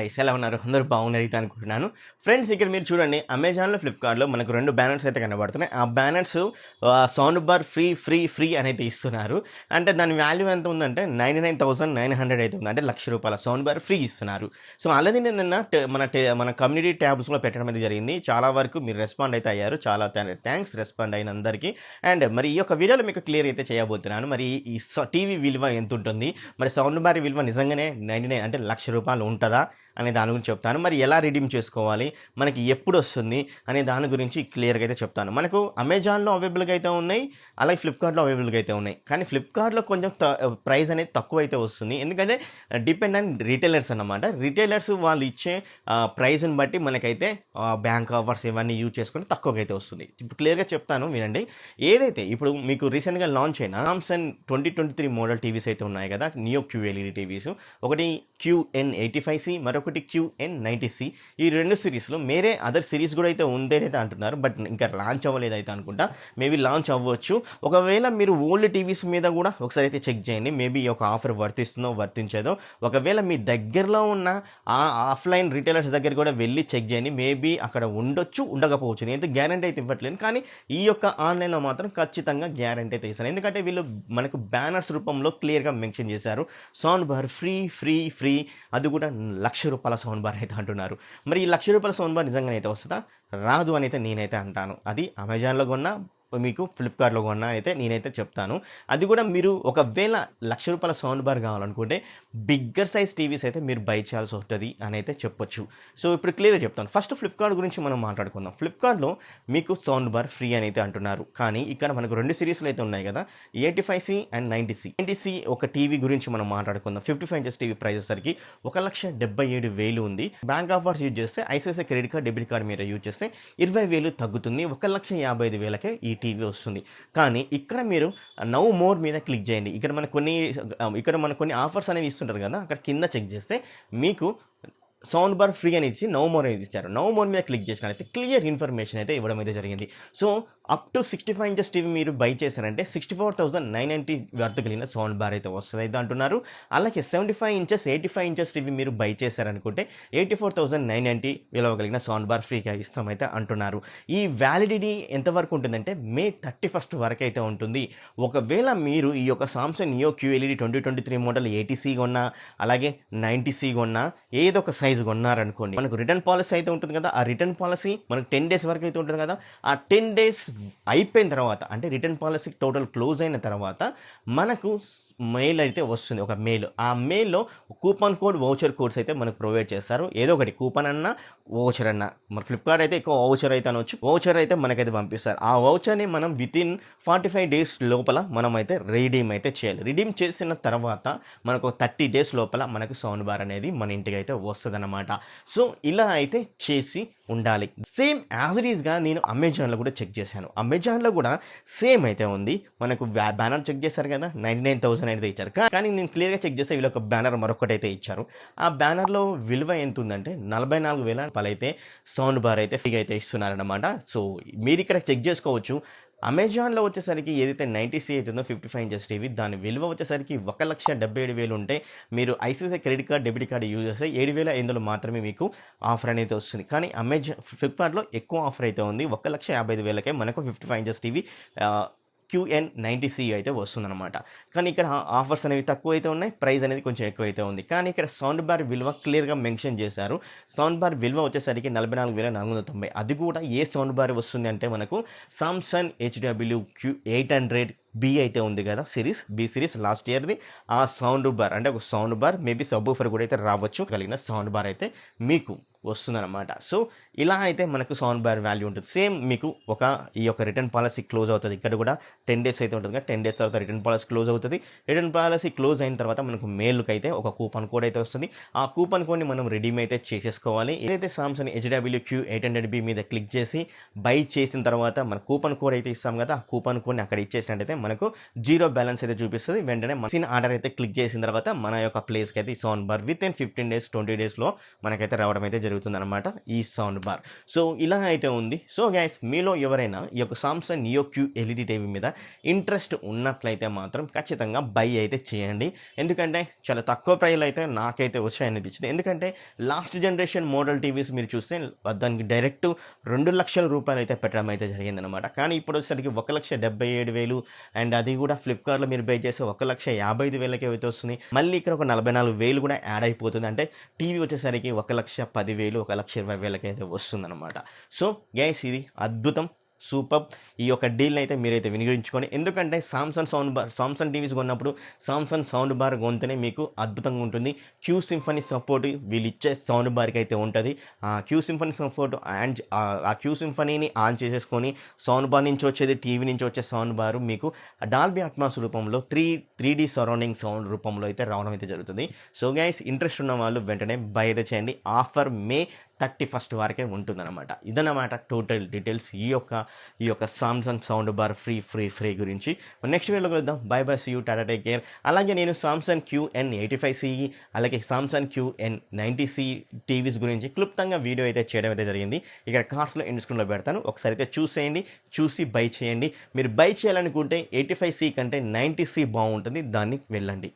Guys ఎలా ఉన్నారు? అందరూ బాగున్నారు అయితే అనుకుంటున్నాను. ఫ్రెండ్స్, ఇక్కడ మీరు చూడండి, అమెజాన్లో ఫ్లిప్కార్ట్లో మనకు 2 బ్యానర్స్ అయితే కనబడుతున్నాయి. ఆ బ్యానర్స్ సౌండ్ బార్ ఫ్రీ అని అయితే ఇస్తున్నారు. అంటే దాని వాల్యూ ఎంత ఉందంటే 99,900 అయితే ఉంది. అంటే ₹1,00,000 సౌండ్ బార్ ఫ్రీ ఇస్తున్నారు. సో అలాగే నేను నిన్న మన కమ్యూనిటీ ట్యాబ్స్లో పెట్టడం అయితే జరిగింది. చాలా వరకు మీరు రెస్పాండ్ అయితే అయ్యారు. చాలా థ్యాంక్స్ రెస్పాండ్ అయిన అందరికీ. అండ్ మరి ఈ యొక్క వీడియోలో మీకు క్లియర్ అయితే చేయబోతున్నాను. మరి ఈ టీవీ విలువ ఎంత ఉంటుంది, మరి సౌండ్ బార్ విలువ నిజంగానే 99 అంటే ₹1,00,000 ఉంటుందా అనే దాని గురించి చెప్తాను. మరి ఎలా రిడీమ్ చేసుకోవాలి, మనకి ఎప్పుడు వస్తుంది అనే దాని గురించి క్లియర్గా అయితే చెప్తాను. మనకు అమెజాన్లో అవైలబుల్గా అయితే ఉన్నాయి, అలాగే ఫ్లిప్కార్ట్లో అవైలబుల్గా అయితే ఉన్నాయి. కానీ ఫ్లిప్కార్ట్లో కొంచెం ప్రైస్ అనేది తక్కువ అయితే వస్తుంది. ఎందుకంటే డిపెండ్ ఆన్ రిటైలర్స్ అన్నమాట. రిటైలర్స్ వాళ్ళు ఇచ్చే ప్రైస్ని బట్టి మనకైతే బ్యాంక్ ఆఫర్స్ ఇవన్నీ యూజ్ చేసుకొని తక్కువగా అయితే వస్తుంది. ఇప్పుడు క్లియర్గా చెప్తాను వినండి. ఏదైతే ఇప్పుడు మీకు రీసెంట్గా లాంచ్ అయిన సామ్సంగ్ 2023 మోడల్ టీవీస్ అయితే ఉన్నాయి కదా, నియో QLED టీవీస్, ఒకటి QN85C, మరొకటి QN90C. ఈ 2 సిరీస్లో మేరే అదర్ సిరీస్ కూడా అయితే ఉందేనైతే అంటున్నారు. బట్ ఇంకా లాంచ్ అవ్వలేదు అయితే అనుకుంటా. మేబీ లాంచ్ అవ్వచ్చు. ఒకవేళ మీరు ఓల్డ్ టీవీస్ మీద కూడా ఒకసారి అయితే చెక్ చేయండి. మేబీ ఈ ఒక ఆఫర్ వర్తిస్తుందో వర్తించేదో. ఒకవేళ మీ దగ్గరలో ఉన్న ఆ ఆఫ్లైన్ రిటైలర్స్ దగ్గర కూడా వెళ్ళి చెక్ చేయండి. మేబీ అక్కడ ఉండొచ్చు, ఉండకపోవచ్చు. నేను గ్యారంటీ అయితే ఇవ్వట్లేదు, కానీ ఈ యొక్క ఆన్లైన్లో మాత్రం ఖచ్చితంగా గ్యారంటీ అయితే ఇస్తాను. ఎందుకంటే వీళ్ళు మనకు బ్యానర్స్ రూపంలో క్లియర్గా మెన్షన్ చేశారు. సౌండ్ బార్ ఫ్రీ, అది కూడా ₹1,00,000 సౌండ్ బార్ అయితే అంటున్నారు. మరి ఈ ₹1,00,000 సౌండ్ బార్ నిజంగానే అయితే వస్తుందా? రాదు అని అయితే నేనైతే అంటాను. అది అమెజాన్లో కొన్నా, మీకు ఫ్లిప్కార్ట్లో కొన్నా అయితే నేనైతే చెప్తాను. అది కూడా మీరు ఒకవేళ ₹1,00,000 సౌండ్ బార్ కావాలనుకుంటే బిగ్గర్ సైజ్ టీవీస్ అయితే మీరు బై చేయాల్సి వస్తుంది అని అయితే చెప్పొచ్చు. సో ఇప్పుడు క్లియర్గా చెప్తాను. ఫస్ట్ ఫ్లిప్కార్ట్ గురించి మనం మాట్లాడుకుందాం. ఫ్లిప్కార్ట్లో మీకు సౌండ్ బార్ ఫ్రీ అని అయితే అంటున్నారు. కానీ ఇక్కడ మనకు 2 సిరీస్లు అయితే ఉన్నాయి కదా, 85C అండ్ 90C. ఒక టీవీ గురించి మనం మాట్లాడుకుందాం. 55 ఇంచెస్ టీవీ ప్రైస్ వచ్చేసరికి 1,77,000 ఉంది. బ్యాంక్ ఆఫర్స్ యూజ్ చేస్తే ICICI credit card, debit card మీరు యూజ్ చేస్తే 20,000 తగ్గుతుంది. 1,55,000కే ఈ టీవీ వస్తుంది. కానీ ఇక్కడ మీరు నౌ మోర్ మీద క్లిక్ చేయండి. ఇక్కడ మనకు కొన్ని ఆఫర్స్ అనేవి ఇస్తుంటారు కదా, అక్కడ కింద చెక్ చేస్తే మీకు సౌండ్ బార్ ఫ్రీ అని ఇచ్చి నో మోర్ అనేది ఇచ్చారు. నో మోర్ మీద క్లిక్ చేసినట్లయితే క్లియర్ ఇన్ఫర్మేషన్ అయితే ఇవ్వడం అయితే జరిగింది. So up to 65 inches TV మీరు బై చేశారంటే 64,990 వర్త్ కలిగిన సౌండ్ బార్ అయితే వస్తుంది అయితే అంటున్నారు. అలాగే 75 ఇంచెస్ 85 ఇంచెస్ టీవీ మీరు బై చేశారనుకుంటే 84,990 విలువ కలిగిన సౌండ్ బార్ ఫ్రీగా ఇస్తామైతే అంటున్నారు. ఈ వ్యాలిడిటీ ఎంతవరకు ఉంటుందంటే May 31 వరకు అయితే ఉంటుంది. ఒకవేళ మీరు ఈ యొక్క Samsung neo QLED 2023 model 80C కొన్నా, అలాగే 90C కొన్నా, ఏదో ఒక సైజ్ కొన్నారనుకోండి, మనకు రిటర్న్ పాలసీ అయితే ఉంటుంది కదా. ఆ రిటర్న్ పాలసీ మనకు 10 days వరకు అయితే ఉంటుంది కదా. ఆ 10 days అయిపోయిన తర్వాత, అంటే రిటర్న్ పాలసీ టోటల్ క్లోజ్ అయిన తర్వాత మనకు మెయిల్ అయితే వస్తుంది, ఒక మెయిల్. ఆ మెయిల్లో కూపన్ కోడ్, వౌచర్ కోడ్స్ అయితే మనకు ప్రొవైడ్ చేస్తారు. ఏదో ఒకటి కూపన్ అన్నా, వౌచర్ అన్నా. మన ఫ్లిప్కార్ట్ అయితే ఎక్కువ వౌచర్ అయితే అనొచ్చు. వౌచర్ అయితే మనకైతే పంపిస్తారు. ఆ వౌచర్ని మనం వితిన్ 45 days లోపల మనం అయితే రిడీమ్ అయితే చేయాలి. రిడీమ్ చేసిన తర్వాత మనకు 30 days లోపల మనకు సౌండ్ బార్ అనేది మన ఇంటికి అయితే వస్తుంది అన్నమాట. సో ఇలా అయితే చేసి ఉండాలి. సేమ్ యాజ్ ఇట్ ఈస్గా నేను అమెజాన్లో కూడా చెక్ చేశాను. అమెజాన్లో కూడా సేమ్ అయితే ఉంది. మనకు బ్యానర్ చెక్ చేశారు కదా, 99,000 అయితే ఇచ్చారు. కానీ నేను క్లియర్గా చెక్ చేస్తే వీళ్ళు ఒక బ్యానర్ మరొకటి అయితే ఇచ్చారు. ఆ బ్యానర్లో విలువ ఎంత ఉందంటే 44,000 అయితే సౌండ్ బార్ అయితే ఫ్రీగా అయితే ఇస్తున్నారన్నమాట. సో మీరు ఇక్కడ చెక్ చేసుకోవచ్చు. అమెజాన్లో వచ్చేసరికి ఏదైతే 90C అవుతుందో 55 ఇంచెస్ టీవీ, దాని విలువ వచ్చేసరికి 1,77,000 ఉంటే మీరు ICICI credit card, debit card use చేస్తే 7,500 మాత్రమే మీకు ఆఫర్ అనేది వస్తుంది. కానీ ఫ్లిప్కార్ట్లో ఎక్కువ ఆఫర్ అయితే ఉంది. 1,55,000కే మనకు 55 ఇంచెస్ టీవీ QN90C అయితే వస్తుందన్నమాట. కానీ ఇక్కడ ఆఫర్స్ అనేవి తక్కువ అయితే ఉన్నాయి, ప్రైస్ అనేది కొంచెం ఎక్కువ అయితే ఉంది. కానీ ఇక్కడ సౌండ్ బార్ విలువ క్లియర్గా మెన్షన్ చేశారు. సౌండ్ బార్ విలువ వచ్చేసరికి 44,490. అది కూడా ఏ సౌండ్ బార్ వస్తుంది అంటే మనకు సామ్సంగ్ HWQ800B అయితే ఉంది కదా, B సిరీస్ లాస్ట్ ఇయర్ది. ఆ సౌండ్ బార్ అంటే ఒక సౌండ్ బార్, మేబీ సబ్బూఫర్ కూడా అయితే రావచ్చు కలిగిన సౌండ్ బార్ అయితే మీకు వస్తుందన్నమాట. సో ఇలా అయితే మనకు సౌండ్ బార్ వాల్యూ ఉంటుంది. సేమ్ మీకు ఈ యొక్క రిటర్న్ పాలసీ క్లోజ్ అవుతుంది. ఇక్కడ కూడా 10 days అయితే ఉంటుంది కదా, 10 days తర్వాత రిటర్న్ పాలసీ క్లోజ్ అవుతుంది. రిటర్న్ పాలసీ క్లోజ్ అయిన తర్వాత మనకు మెయిల్కి అయితే ఒక కూపన్ కోడ్ అయితే వస్తుంది. ఆ కూపన్ కోడ్ని మనం రెడీమ్ అయితే చేసేసుకోవాలి. ఏదైతే సామ్సంగ్ HWQ800B మీద క్లిక్ చేసి బై చేసిన తర్వాత మన కూపన్ కోడ్ అయితే ఇస్తాం కదా, ఆ కూపన్ కోడ్ని అక్కడ ఇచ్చేసినట్టయితే మనకు 0 బ్యాలెన్స్ అయితే చూపిస్తుంది. వెంటనే మసీన్ ఆర్డర్ అయితే క్లిక్ చేసిన తర్వాత మన యొక్క ప్లేస్కి అయితే ఈ sound bar with in 15 days 20 daysలో మనకైతే రావడం అయితే జరుగుతుంది. జరుగుతుందన్నమాట ఈ సౌండ్ బార్. సో ఇలా అయితే ఉంది. సో గైస్, మీలో ఎవరైనా ఈ యొక్క సామ్సంగ్ నియో QLED టీవీ మీద ఇంట్రెస్ట్ ఉన్నట్లయితే మాత్రం ఖచ్చితంగా బై అయితే చేయండి. ఎందుకంటే చాలా తక్కువ ప్రైస్లో అయితే నాకైతే వచ్చాయనిపించింది. ఎందుకంటే లాస్ట్ జనరేషన్ మోడల్ టీవీస్ మీరు చూస్తే దానికి డైరెక్ట్ 2 లక్షల రూపాయలు అయితే పెట్టడం అయితే జరిగిందనమాట. కానీ ఇప్పుడు వచ్చేసరికి 1,77,000 అండ్ అది కూడా ఫ్లిప్కార్ట్లో మీరు బై చేస్తే 1,55,000 అయితే వస్తుంది. మళ్ళీ ఇక్కడ ఒక 44,000 కూడా యాడ్ అయిపోతుంది. అంటే టీవీ వచ్చేసరికి 1,10,000 1,20,000 అయితే వస్తుందన్నమాట. సో గైస్, ఇది అద్భుతం, సూపర్. ఈ యొక్క డీల్ని అయితే మీరైతే వినియోగించుకొని, ఎందుకంటే సామ్సంగ్ టీవీస్ కొన్నప్పుడు సామ్సంగ్ సౌండ్ బార్ కొంటేనే మీకు అద్భుతంగా ఉంటుంది. క్యూ సింఫనీ సపోర్ట్ వీళ్ళు ఇచ్చే సౌండ్ బార్కి అయితే ఉంటుంది. ఆ క్యూ సింఫనీ సపోర్ట్ అండ్ ఆ క్యూ సింఫనీని ఆన్ చేసేసుకొని సౌండ్ బార్ నుంచి వచ్చేది, టీవీ నుంచి వచ్చే సౌండ్ బార్ మీకు డాల్బీ అట్మాస్ రూపంలో 3D సరౌండింగ్ సౌండ్ రూపంలో అయితే రావడం అయితే జరుగుతుంది. సో గైస్, ఇంట్రెస్ట్ ఉన్న వాళ్ళు వెంటనే బై అయితే చేయండి. ఆఫర్ May 31 వరకే ఉంటుందన్నమాట. ఇదన్నమాట టోటల్ డీటెయిల్స్ ఈ యొక్క సామ్సంగ్ సౌండ్ బార్ ఫ్రీ గురించి. నెక్స్ట్ వీడియోలో కలుద్దాం. Bye bye, see you, ta-ta, take care. అలాగే నేను సామ్సంగ్ QN85CE అలాగే సామ్సంగ్ QN90C టీవీస్ గురించి క్లుప్తంగా వీడియో అయితే చేయడం అయితే జరిగింది. ఇక్కడ కార్డ్స్లో ఎండ్ స్క్రీన్లో పెడతాను, ఒకసారి అయితే చూసేయండి, చూసి బై చేయండి. మీరు బై చేయాలనుకుంటే 85C కంటే 90C బాగుంటుంది, దాన్ని వెళ్ళండి.